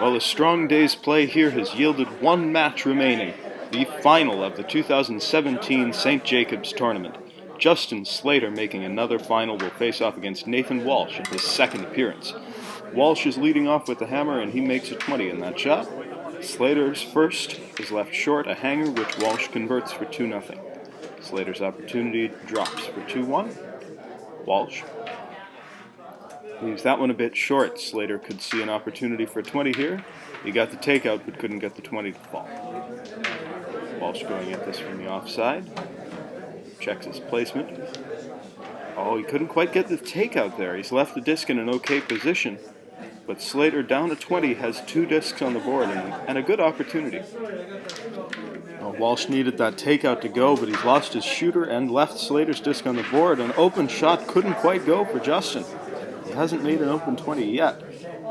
Well, a strong day's play here has yielded one match remaining, the final of the 2017 St. Jacobs Tournament. Justin Slater, making another final, will face off against Nathan Walsh in his second appearance. Walsh is leading off with the hammer, and he makes a 20 in that shot. Slater's first is left short, a hanger which Walsh converts for 2-0. Slater's opportunity drops for 2-1. Walsh leaves that one a bit short. Slater could see an opportunity for a 20 here. He got the takeout but couldn't get the 20 to fall. Walsh going at this from the offside. Checks his placement. Oh, he couldn't quite get the takeout there. He's left the disc in an okay position. But Slater, down to 20, has 2 discs on the board and a good opportunity. Walsh needed that takeout to go, but he's lost his shooter and left Slater's disc on the board. An open shot couldn't quite go for Justin. He hasn't made an open 20 yet.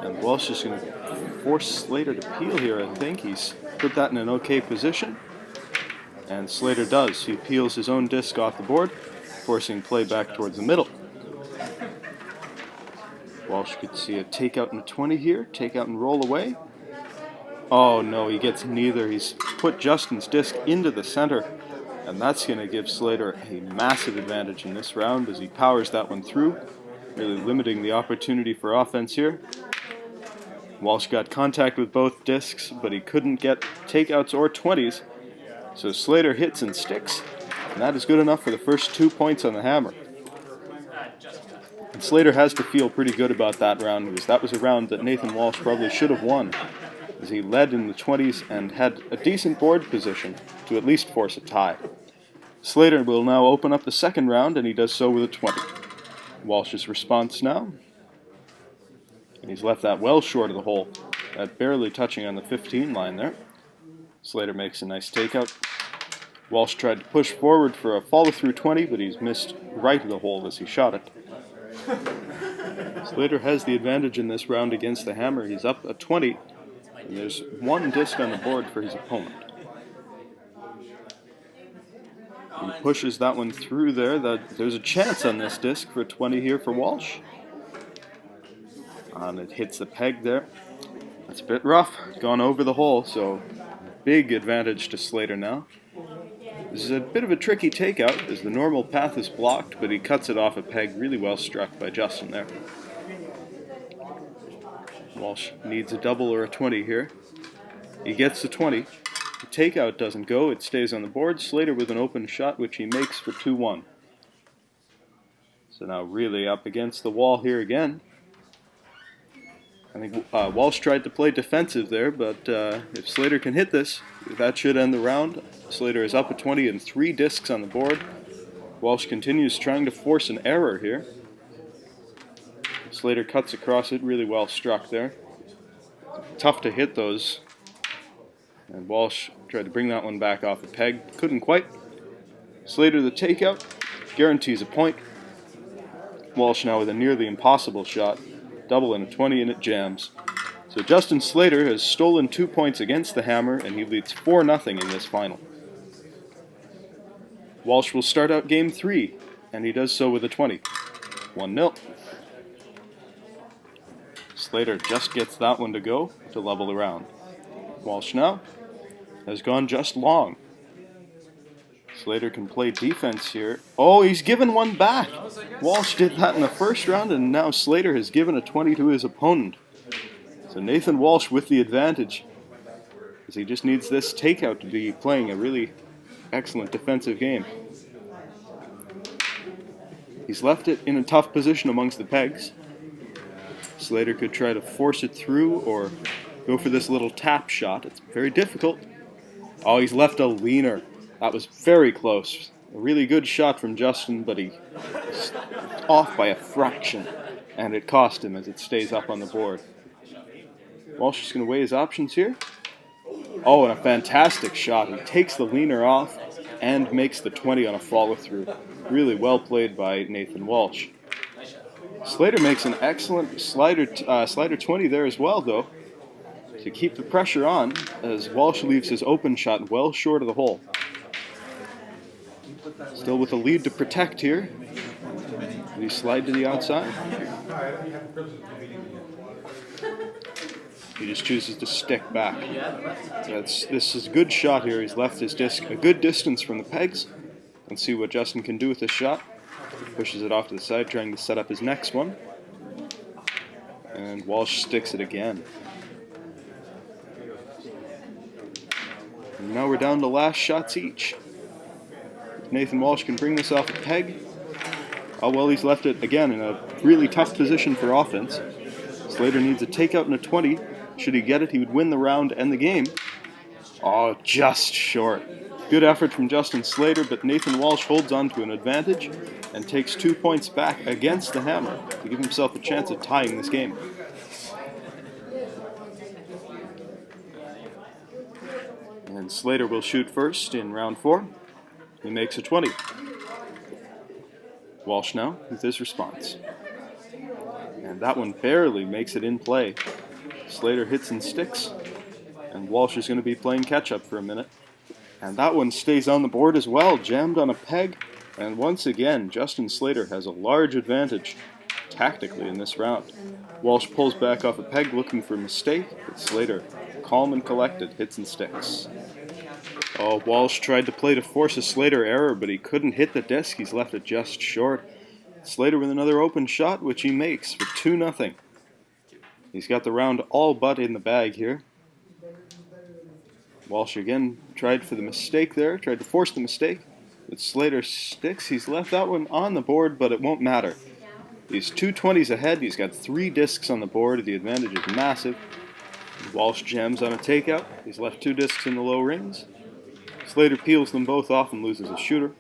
And Walsh is going to force Slater to peel here, I think. He's put that in an okay position. And Slater does. He peels his own disc off the board, forcing play back towards the middle. Walsh could see a takeout and a 20 here. Takeout and roll away. Oh no, he gets neither. He's put Justin's disc into the center. And that's going to give Slater a massive advantage in this round as he powers that one through, really limiting the opportunity for offense here. Walsh got contact with both discs, but he couldn't get takeouts or 20s. So Slater hits and sticks, and that is good enough for the first 2 points on the hammer. And Slater has to feel pretty good about that round, because that was a round that Nathan Walsh probably should have won, as he led in the 20s and had a decent board position to at least force a tie. Slater will now open up the second round, and he does so with a 20. Walsh's response now, and he's left that well short of the hole, that barely touching on the 15 line there. Slater makes a nice takeout. Walsh tried to push forward for a follow-through 20, but he's missed right of the hole as he shot it. Slater has the advantage in this round against the hammer. He's up a 20, and there's 1 disc on the board for his opponent. He pushes that one through there. There's a chance on this disc for a 20 here for Walsh. And it hits the peg there. That's a bit rough. Gone over the hole, so big advantage to Slater now. This is a bit of a tricky takeout as the normal path is blocked, but he cuts it off a peg. Really well struck by Justin there. Walsh needs a double or a 20 here. He gets the 20. The takeout doesn't go. It stays on the board. Slater with an open shot, which he makes for 2-1. So now really up against the wall here again. I think Walsh tried to play defensive there, but if Slater can hit this, that should end the round. Slater is up at 20 and 3 discs on the board. Walsh continues trying to force an error here. Slater cuts across it, really well struck there. Tough to hit those. And Walsh tried to bring that one back off the peg. Couldn't quite. Slater the takeout. Guarantees a point. Walsh now with a nearly impossible shot. Double and a 20, and it jams. So Justin Slater has stolen 2 points against the hammer, and he leads 4-0 in this final. Walsh will start out game 3, and he does so with a 20. 1-0. Slater just gets that one to go to level the round. Walsh now has gone just long. Slater can play defense here. Oh, he's given one back. Walsh did that in the first round, and now Slater has given a 20 to his opponent. So Nathan Walsh with the advantage, as he just needs this takeout to be playing a really excellent defensive game. He's left it in a tough position amongst the pegs. Slater could try to force it through or go for this little tap shot. It's very difficult. Oh, he's left a leaner. That was very close. A really good shot from Justin, but he's off by a fraction, and it cost him as it stays up on the board. Walsh is going to weigh his options here. Oh, and a fantastic shot. He takes the leaner off and makes the 20 on a follow-through. Really well played by Nathan Walsh. Slater makes an excellent slider 20 there as well, though, to keep the pressure on, as Walsh leaves his open shot well short of the hole. Still with a lead to protect here. We slide to the outside. He just chooses to stick back. This is a good shot here. He's left his disc a good distance from the pegs. Let's see what Justin can do with this shot. Pushes it off to the side, trying to set up his next one. And Walsh sticks it again. And now we're down to last shots each. If Nathan Walsh can bring this off a peg. Oh well, he's left it again in a really tough position for offense. Slater needs a takeout and a 20. Should he get it, he would win the round and the game. Oh, just short. Good effort from Justin Slater, but Nathan Walsh holds on to an advantage and takes 2 points back against the hammer to give himself a chance at tying this game. And Slater will shoot first in round 4. He makes a 20. Walsh now with his response. And that one barely makes it in play. Slater hits and sticks, and Walsh is going to be playing catch-up for a minute. And that one stays on the board as well, jammed on a peg. And once again, Justin Slater has a large advantage tactically in this round. Walsh pulls back off a peg looking for a mistake, but Slater, calm and collected, hits and sticks. Oh, Walsh tried to play to force a Slater error, but he couldn't hit the disc. He's left it just short. Slater with another open shot, which he makes for 2-0. He's got the round all but in the bag here. Walsh again tried for the mistake there, tried to force the mistake. But Slater sticks. He's left that one on the board, but it won't matter. He's 2 20s ahead. He's got 3 discs on the board. The advantage is massive. Walsh jams on a takeout. He's left 2 discs in the low rings. Slater peels them both off and loses a shooter.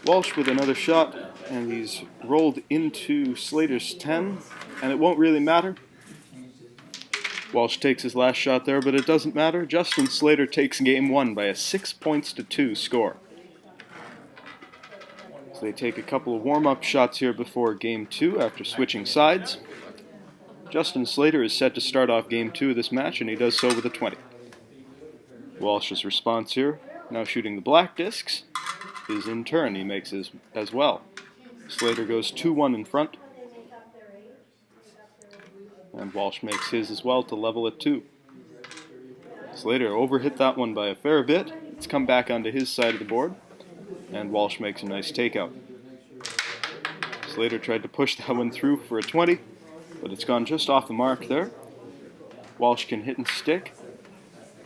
Walsh with another shot, and he's rolled into Slater's 10, and it won't really matter. Walsh takes his last shot there, but it doesn't matter. Justin Slater takes game 1 by a 6-2 score. So they take a couple of warm-up shots here before game 2 after switching sides. Justin Slater is set to start off game 2 of this match, and he does so with a 20. Walsh's response here, now shooting the black discs, is in turn. He makes his as well. Slater goes 2-1 in front. And Walsh makes his as well to level at 2. Slater overhit that one by a fair bit. It's come back onto his side of the board. And Walsh makes a nice takeout. Slater tried to push that one through for a 20, but it's gone just off the mark there. Walsh can hit and stick.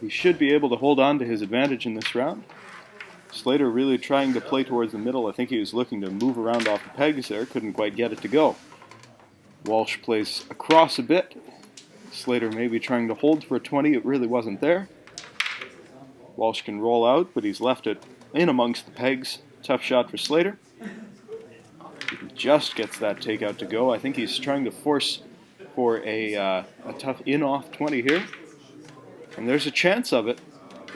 He should be able to hold on to his advantage in this round. Slater really trying to play towards the middle. I think he was looking to move around off the pegs there. Couldn't quite get it to go. Walsh plays across a bit. Slater maybe trying to hold for a 20. It really wasn't there. Walsh can roll out, but he's left it in amongst the pegs. Tough shot for Slater. He just gets that takeout to go. I think he's trying to force for a tough in-off 20 here. And there's a chance of it.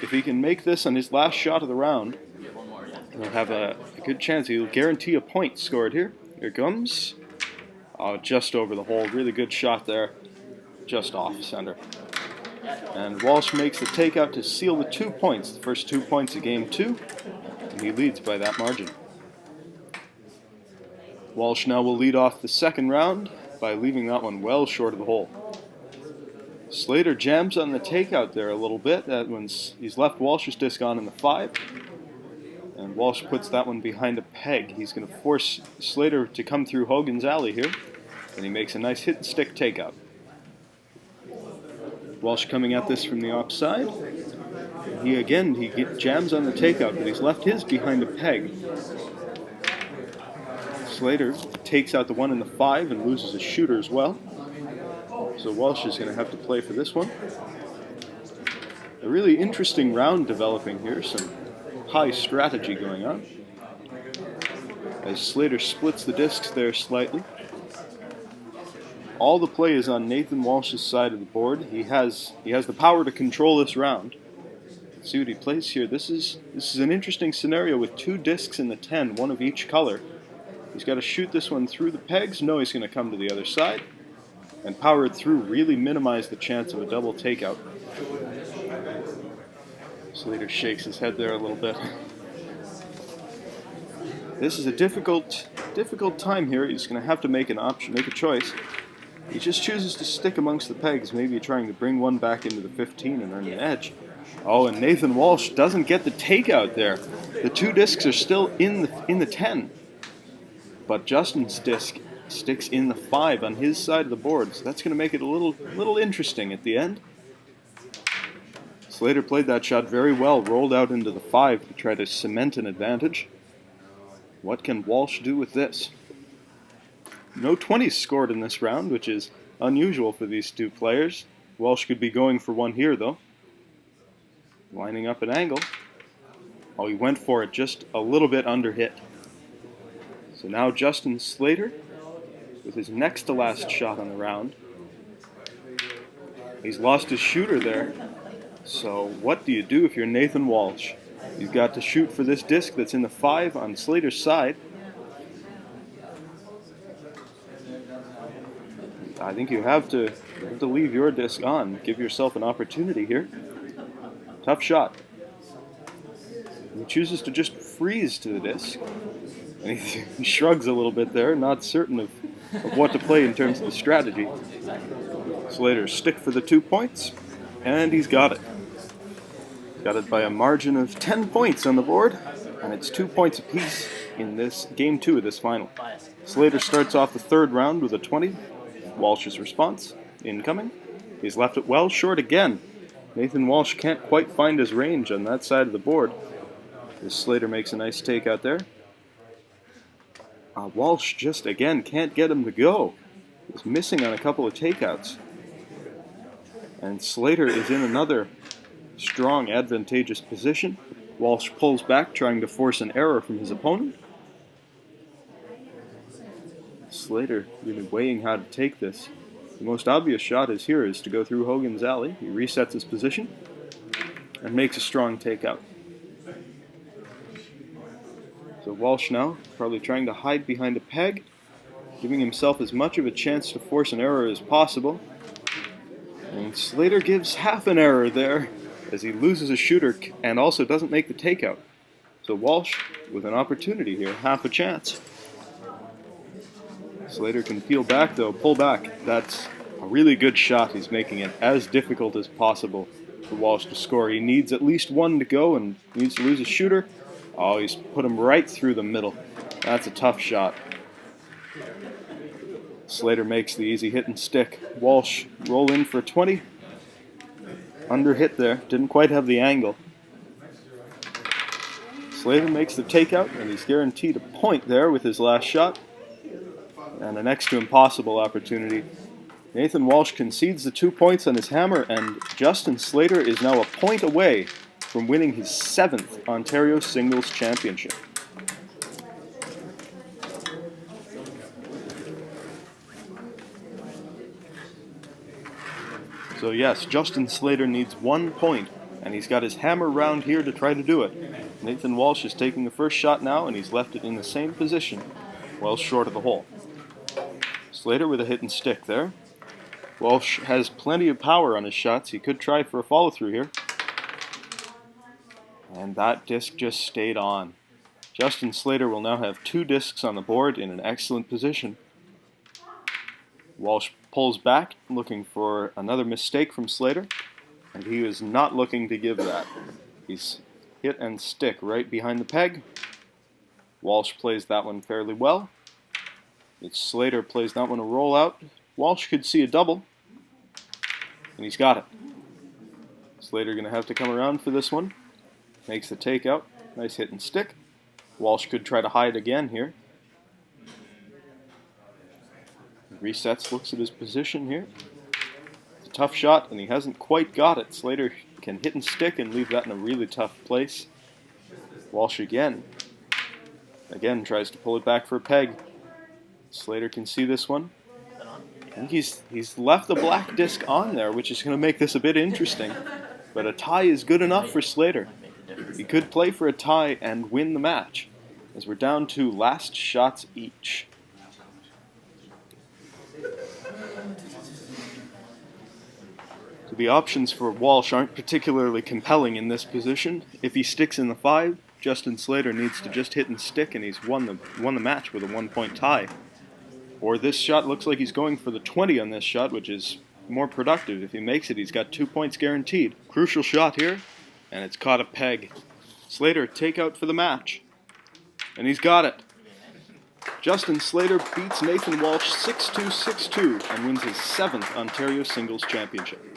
If he can make this on his last shot of the round, he'll have a good chance. He'll guarantee a point scored here. Here it comes. Oh, just over the hole. Really good shot there. Just off center. And Walsh makes the takeout to seal the 2 points. The first 2 points of game 2. And he leads by that margin. Walsh now will lead off the second round by leaving that one well short of the hole. Slater jams on the takeout there a little bit. That one's, he's left Walsh's disc on in the 5. And Walsh puts that one behind a peg. He's going to force Slater to come through Hogan's alley here. And he makes a nice hit and stick takeout. Walsh coming at this from the offside. He jams on the takeout, but he's left his behind a peg. Slater takes out the 1 in the 5 and loses a shooter as well. So Walsh is going to have to play for this one. A really interesting round developing here. Some high strategy going on. As Slater splits the discs there slightly. All the play is on Nathan Walsh's side of the board. He has the power to control this round. Let's see what he plays here. This is an interesting scenario with 2 discs in the 10, 1 of each color. He's got to shoot this one through the pegs. No, he's going to come to the other side. And power it through, really minimize the chance of a double takeout. Slater shakes his head there a little bit. This is a difficult time here. He's going to have to make a choice. He just chooses to stick amongst the pegs, maybe trying to bring one back into the 15 and earn an edge. Oh, and Nathan Walsh doesn't get the takeout there. The two discs are still in the 10. But Justin's disc sticks in the 5 on his side of the board, so that's going to make it a little interesting at the end. Slater played that shot very well, rolled out into the 5 to try to cement an advantage. What can Walsh do with this? No 20s scored in this round, which is unusual for these two players. Walsh could be going for one here, though. Lining up an angle. Oh, he went for it just a little bit under hit. So now Justin Slater with his next to last shot on the round. He's lost his shooter there. So what do you do if you're Nathan Walsh? You've got to shoot for this disc that's in the 5 on Slater's side. I think you have to leave your disc on. Give yourself an opportunity here. Tough shot. He chooses to just freeze to the disc. And he shrugs a little bit there, not certain of what to play in terms of the strategy. Slater stick for the 2 points, and he's got it. He's got it by a margin of 10 points on the board, and it's 2 points apiece in this game 2 of this final. Slater starts off the third round with a 20. Walsh's response, incoming. He's left it well short again. Nathan Walsh can't quite find his range on that side of the board. As Slater makes a nice takeout there. Walsh just, again, can't get him to go. He's missing on a couple of takeouts. And Slater is in another strong, advantageous position. Walsh pulls back, trying to force an error from his opponent. Slater really weighing how to take this. The most obvious shot is to go through Hogan's alley. He resets his position and makes a strong takeout. So Walsh now probably trying to hide behind a peg, giving himself as much of a chance to force an error as possible. And Slater gives half an error there as he loses a shooter and also doesn't make the takeout. So Walsh with an opportunity here, half a chance. Slater can peel back though, pull back. That's a really good shot. He's making it as difficult as possible for Walsh to score. He needs at least one to go and needs to lose a shooter. Oh, he's put him right through the middle. That's a tough shot. Slater makes the easy hit and stick. Walsh roll in for a 20. Under hit there, didn't quite have the angle. Slater makes the takeout and he's guaranteed a point there with his last shot. And a next to impossible opportunity. Nathan Walsh concedes the 2 points on his hammer, and Justin Slater is now a point away from winning his 7th Ontario Singles Championship. So yes, Justin Slater needs 1 point, and he's got his hammer round here to try to do it. Nathan Walsh is taking the first shot now, and he's left it in the same position, well short of the hole. Slater with a hit and stick there. Walsh has plenty of power on his shots. He could try for a follow-through here. And that disc just stayed on. Justin Slater will now have 2 discs on the board in an excellent position. Walsh pulls back, looking for another mistake from Slater, and he is not looking to give that. He's hit and stick right behind the peg. Walsh plays that one fairly well. It's Slater plays that one a rollout. Walsh could see a double, and he's got it. Slater going to have to come around for this one. Makes the takeout. Nice hit and stick. Walsh could try to hide again here. Resets, looks at his position here. It's a tough shot, and he hasn't quite got it. Slater can hit and stick and leave that in a really tough place. Walsh again tries to pull it back for a peg. Slater can see this one. I think he's left the black disc on there, which is going to make this a bit interesting. But a tie is good enough for Slater. He could play for a tie and win the match, as we're down to last shots each. So the options for Walsh aren't particularly compelling in this position. If he sticks in the 5, Justin Slater needs to just hit and stick, and he's won the match with a 1-point tie. Or this shot looks like he's going for the 20 on this shot, which is more productive. If he makes it, he's got 2 points guaranteed. Crucial shot here, and it's caught a peg. Slater takeout for the match. And he's got it. Justin Slater beats Nathan Walsh 6-2, 6-2 and wins his 7th Ontario Singles Championship.